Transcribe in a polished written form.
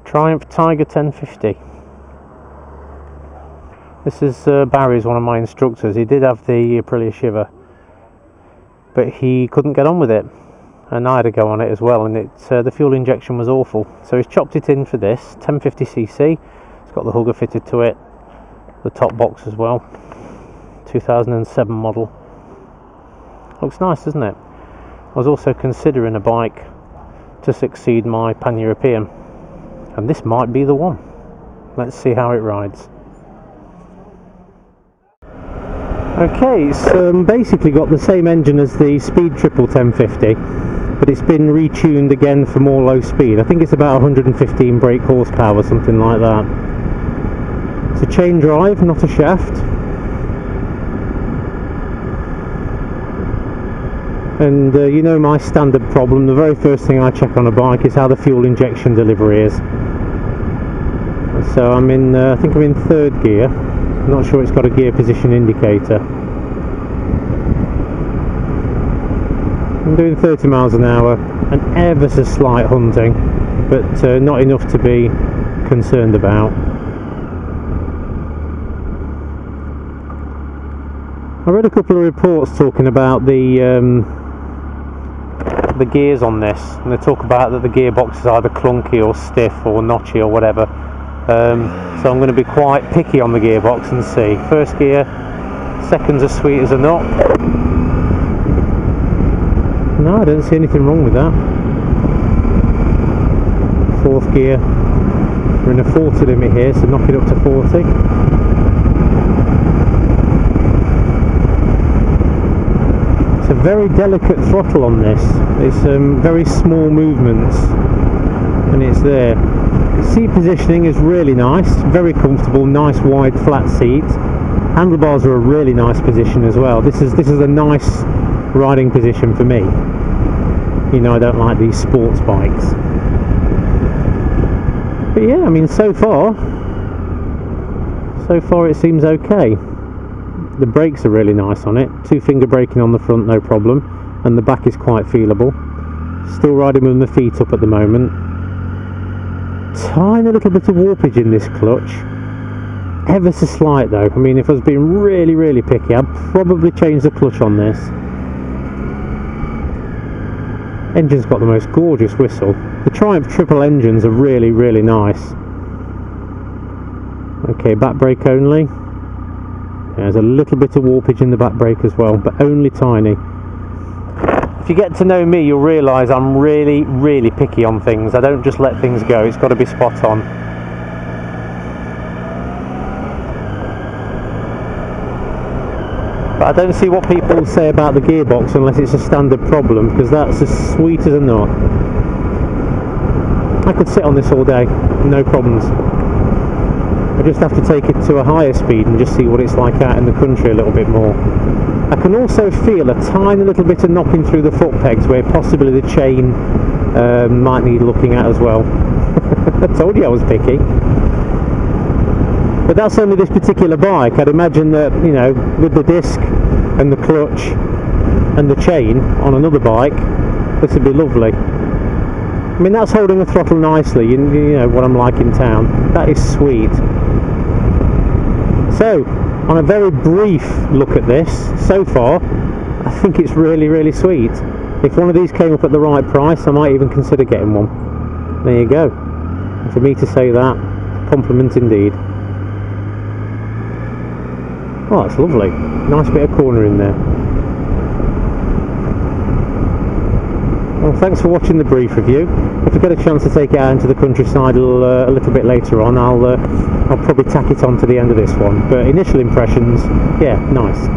Triumph Tiger 1050. This is Barry's, one of my instructors. He did have the Aprilia Shiver, but he couldn't get on with it, and I had to go on it as well, and the fuel injection was awful. So he's chopped it in for this 1050cc. It's got the hugger fitted to it, the top box as well. 2007 model. Looks nice, doesn't it? I was also considering a bike to succeed my Pan-European, and this might be the one. Let's see how it rides. Okay, it's basically got the same engine as the Speed Triple 1050, but it's been retuned again for more low speed. I think it's about 115 brake horsepower, something like that. It's a chain drive, not a shaft. And you know my standard problem, the very first thing I check on a bike is how the fuel injection delivery is. So I'm in, I think I'm in third gear. I'm not sure it's got a gear position indicator. I'm doing 30 miles an hour, and ever so slight hunting, but not enough to be concerned about. I read a couple of reports talking about the gears on this, and they talk about that the gearbox is either clunky or stiff or notchy or whatever. So I'm going to be quite picky on the gearbox and see. First gear, seconds as sweet as a nut. No, I don't see anything wrong with that. Fourth gear, we're in a 40 limit here, so knock it up to 40. It's a very delicate throttle on this. It's very small movements, and it's there. The seat positioning is really nice, very comfortable, nice wide flat seat. Handlebars are a really nice position as well. This is a nice riding position for me. You know, I don't like these sports bikes. But yeah, I mean, so far it seems okay. The brakes are really nice on it. 2-finger braking on the front, no problem, and the back is quite feelable. Still riding with my feet up at the moment. Tiny little bit of warpage in this clutch, ever so slight though. I mean, if I was being really, really picky, I'd probably change the clutch on this. Engine's got the most gorgeous whistle. The Triumph triple engines are really, really nice. Okay, back brake only. There's a little bit of warpage in the back brake as well, but only tiny. If you get to know me, you'll realise I'm really, really picky on things. I don't just let things go, it's got to be spot on. But I don't see what people say about the gearbox unless it's a standard problem, because that's as sweet as a nut. I could sit on this all day, no problems. I just have to take it to a higher speed and just see what it's like out in the country a little bit more. I can also feel a tiny little bit of knocking through the foot pegs where possibly the chain might need looking at as well. I told you I was picky. But that's only this particular bike. I'd imagine that, you know, with the disc and the clutch and the chain on another bike, this would be lovely. I mean, that's holding the throttle nicely, you know what I'm like in town. That is sweet. So, on a very brief look at this, so far, I think it's really, really sweet. If one of these came up at the right price, I might even consider getting one. There you go. And for me to say that, compliment indeed. Oh, that's lovely. Nice bit of corner in there. Well, thanks for watching the brief review. If I get a chance to take it out into the countryside a little bit later on, I'll probably tack it on to the end of this one. But initial impressions, yeah, nice.